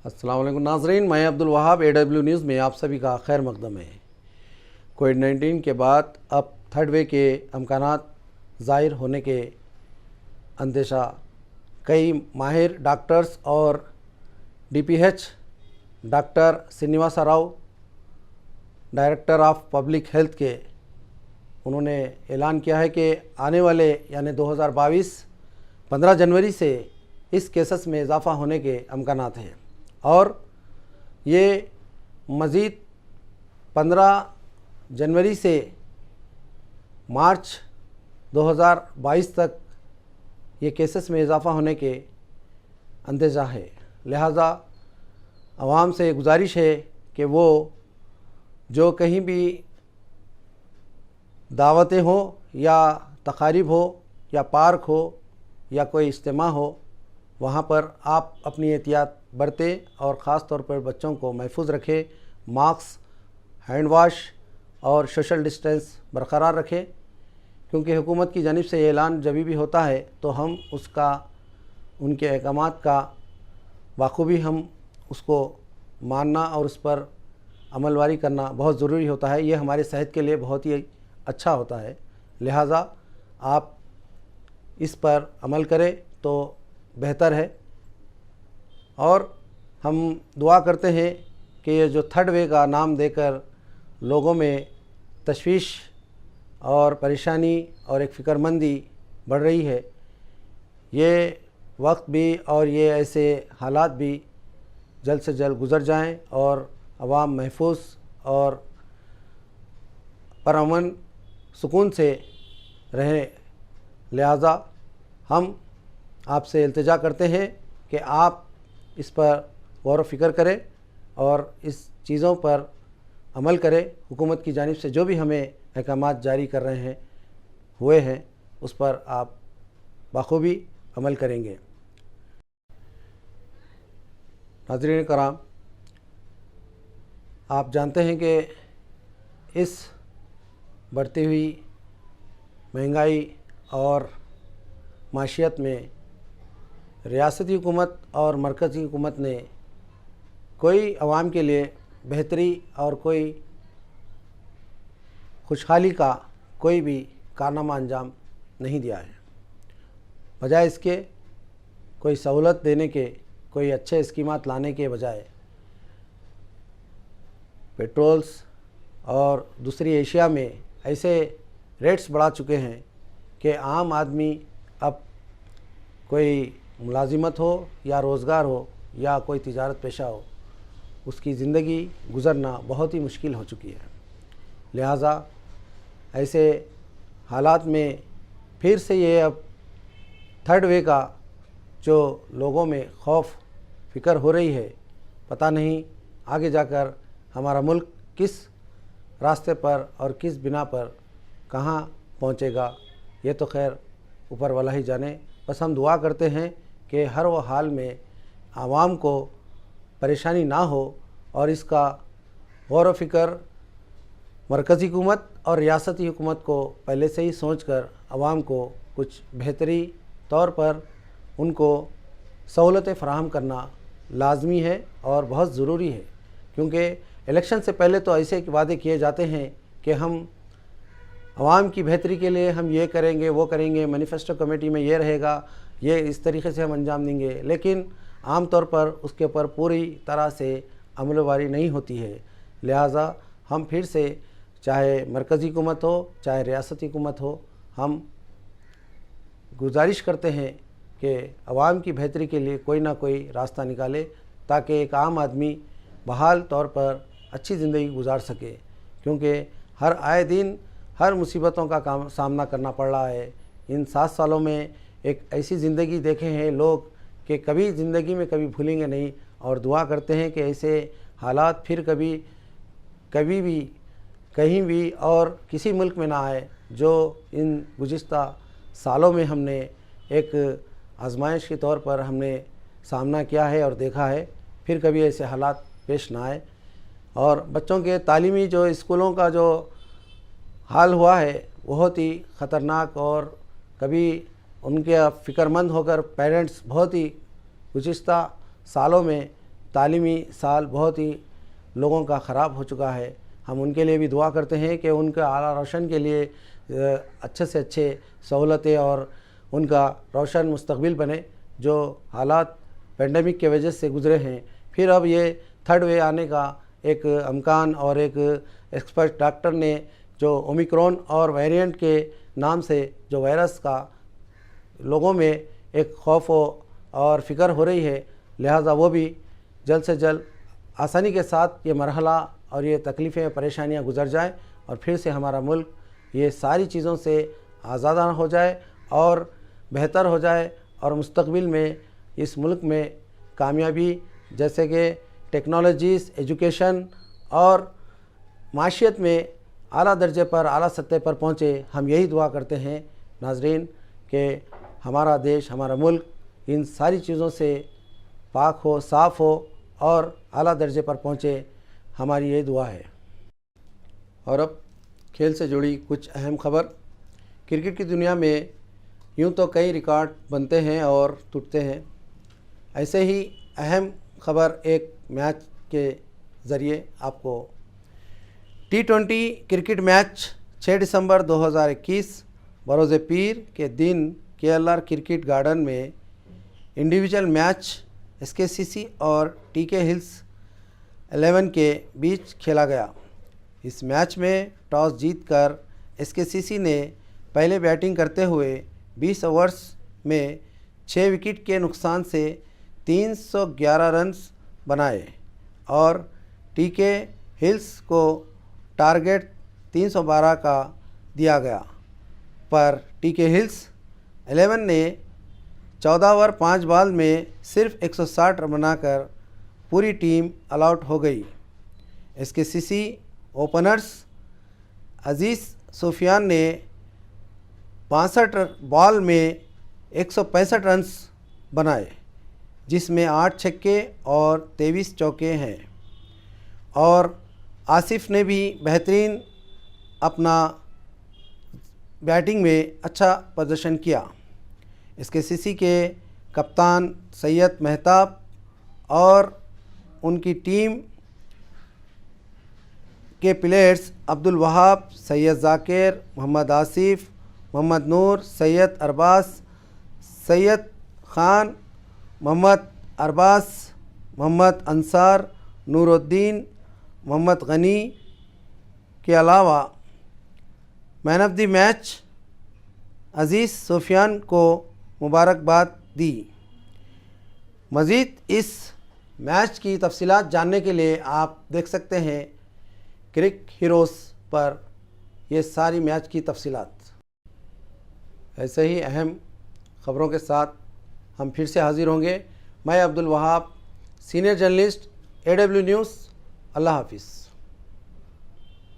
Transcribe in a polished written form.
अस्सलाम वालेकुम नाजरीन, मैं अब्दुल वहाब AW न्यूज़ में आप सभी का खैर मकदम है। कोविड-19 के बाद अब थर्ड वे के अमकानात ज़ाहिर होने के अंदेशा कई माहिर डॉक्टर्स और DPH doctor Srinivas Rao, director of public health के, उन्होंने ऐलान किया है कि आने वाले यानी 2022 15 जनवरी से इस केसेस में इजाफ़ा होने के अमकानात हैं और ये मज़ीद 15 जनवरी से मार्च 2022 तक ये केसेस में इजाफ़ा होने के अंदेशा है। लिहाजा आवाम से गुजारिश है कि वो जो कहीं भी दावतें हो या तकारीब हो या पार्क हो या कोई इज्तिमा हो, वहाँ पर आप अपनी एहतियात बरतें और ख़ास तौर पर बच्चों को महफूज रखें, मास्क, हैंड वाश और सोशल डिस्टेंस बरकरार रखें, क्योंकि हुकूमत की जानिब से ये ऐलान जब भी होता है तो हम उसका, उनके अहकामात का बाखूबी हम उसको मानना और उस पर अमलवारी करना बहुत ज़रूरी होता है। ये हमारे सेहत के लिए बहुत ही अच्छा होता है। लिहाजा आप इस पर अमल करें तो बेहतर है और हम दुआ करते हैं कि ये जो थर्ड वे का नाम देकर लोगों में तशवीश और परेशानी और एक फ़िक्रमंदी बढ़ रही है, ये वक्त भी और ये ऐसे हालात भी जल्द से जल्द गुज़र जाएं और अवाम महफूज और परअमन सुकून से रहें। लिहाजा हम आपसे इल्तिजा करते हैं कि आप इस पर गौर व फ़िक्र करें और इस चीज़ों पर अमल करें। हुकूमत की जानिब से जो भी हमें अहकामात जारी कर रहे हैं हुए हैं, उस पर आप बाखूबी अमल करेंगे। नाज़रीन कराम, आप जानते हैं कि इस बढ़ती हुई महंगाई और माशियत में रियासती हुकूमत और मरकज़ी हुकूमत ने कोई आवाम के लिए बेहतरी और कोई खुशहाली का कोई भी कारनामा अंजाम नहीं दिया है। बजाय इसके कोई सहूलत देने के, कोई अच्छे स्कीमात लाने के बजाय पेट्रोल्स और दूसरी एशिया में ऐसे रेट्स बढ़ा चुके हैं कि आम आदमी अब कोई मुलाजिमत हो या रोज़गार हो या कोई तिजारत पेशा हो, उसकी ज़िंदगी गुज़रना बहुत ही मुश्किल हो चुकी है। लिहाजा ऐसे हालात में फिर से ये अब थर्ड वे का जो लोगों में खौफ फ़िक्र हो रही है, पता नहीं आगे जाकर हमारा मुल्क किस रास्ते पर और किस बिना पर कहाँ पहुँचेगा, ये तो खैर ऊपर वाला ही जाने। बस हम दुआ करते हैं कि हर वो हाल में आवाम को परेशानी ना हो और इसका गौर व फ़िक्र मरकज़ी हुकूमत और रियासती हुकूमत को पहले से ही सोचकर आवाम को कुछ बेहतरी तौर पर उनको सहूलतें फ़राहम करना लाजमी है और बहुत ज़रूरी है। क्योंकि इलेक्शन से पहले तो ऐसे वादे किए जाते हैं कि हम आवाम की बेहतरी के लिए हम ये करेंगे, वो करेंगे, मैनिफेस्टो कमेटी में ये रहेगा, ये इस तरीके से हम अंजाम देंगे, लेकिन आम तौर पर उसके ऊपर पूरी तरह से अमलवारी नहीं होती है। लिहाजा हम फिर से, चाहे मरकज़ी हुकूमत हो चाहे रियासती हुकूमत हो, हम गुजारिश करते हैं कि आवाम की बेहतरी के लिए कोई ना कोई रास्ता निकाले ताकि एक आम आदमी बहाल तौर पर अच्छी ज़िंदगी गुजार सके। क्योंकि हर आए दिन हर मुसीबतों का सामना करना पड़ रहा है। इन 7 सालों में एक ऐसी ज़िंदगी देखे हैं लोग कि कभी ज़िंदगी में कभी भूलेंगे नहीं, और दुआ करते हैं कि ऐसे हालात फिर कभी भी कहीं भी और किसी मुल्क में ना आए जो इन गुज़िश्ता सालों में हमने एक आजमाइश के तौर पर हमने सामना किया है और देखा है। फिर कभी ऐसे हालात पेश ना आए। और बच्चों के तालीमी जो स्कूलों का जो हाल हुआ है बहुत ही ख़तरनाक, और कभी उनके फ़िक्रमंद होकर पेरेंट्स बहुत ही गुज़िश्ता सालों में تعلیمی سال بہت ہی لوگوں کا خراب ہو چکا ہے. ہم ان کے لیے بھی دعا کرتے ہیں کہ ان کے اعلیٰ روشن کے لیے اچھے سے اچھے سہولتیں اور ان کا روشن مستقبل بنے. جو حالات پینڈیمک کی وجہ سے گزرے ہیں، پھر اب یہ تھرڈ وے آنے کا ایک امکان، اور ایک ایکسپرٹ ڈاکٹر نے جو اومیکرون اور ویریئنٹ کے نام سے جو وائرس کا لوگوں میں ایک خوف اور فکر ہو رہی ہے، لہٰذا وہ بھی جلد سے جلد آسانی کے ساتھ یہ مرحلہ اور یہ تکلیفیں پریشانیاں گزر جائیں، اور پھر سے ہمارا ملک یہ ساری چیزوں سے آزادانہ ہو جائے اور بہتر ہو جائے، اور مستقبل میں اس ملک میں کامیابی جیسے کہ ٹیکنالوجیز، ایجوکیشن اور معاشیت میں اعلیٰ درجے پر، اعلیٰ سطح پر پہنچے. ہم یہی دعا کرتے ہیں ناظرین کہ ہمارا دیش، ہمارا ملک ان ساری چیزوں سے پاک ہو، صاف ہو اور اعلیٰ درجے پر پہنچے. ہماری یہ دعا ہے. اور اب کھیل سے جڑی کچھ اہم خبر. کرکٹ کی دنیا میں یوں تو کئی ریکارڈ بنتے ہیں اور ٹوٹتے ہیں، ایسے ہی اہم خبر ایک میچ کے ذریعے آپ کو. T20 کرکٹ میچ 6 دسمبر 2021 بروز پیر کے دن KLR کرکٹ گارڈن میں انڈیویجول میچ SKCC اور TK ہلز 11 کے بیچ کھیلا گیا. اس میچ میں ٹاس جیت کر SKCC نے پہلے بیٹنگ کرتے ہوئے 20 اوورز میں 6 وکٹ کے نقصان سے 311 رنز بنائے، اور TK ہلز کو ٹارگٹ 312 کا دیا گیا، پر TK ہلز 11 نے 14 اوور 5 بال میں صرف 160 رن بنا کر پوری ٹیم آل آؤٹ ہو گئی. SKCC اوپنرز عزیز سفیان نے 65 بال میں 165 رنز بنائے، جس میں 8 چھکے اور 23 چوکے ہیں، اور آصف نے بھی بہترین اپنا بیٹنگ میں اچھا پردرشن کیا. SKCC کے کپتان سید مہتاب اور ان کی ٹیم کے پلیئرز عبدالوہاب، سید ذاکر، محمد آصف، محمد نور، سید ارباز، سید خان، محمد ارباز، محمد انصار، نور الدین، محمد غنی کے علاوہ مین آف دی میچ عزیز سفیان کو مبارکباد دی. مزید اس میچ کی تفصیلات جاننے کے لیے آپ دیکھ سکتے ہیں کرک ہیروز پر یہ ساری میچ کی تفصیلات. ایسے ہی اہم خبروں کے ساتھ ہم پھر سے حاضر ہوں گے. میں Abdulwahab, senior journalist AW news. اللہ حافظ.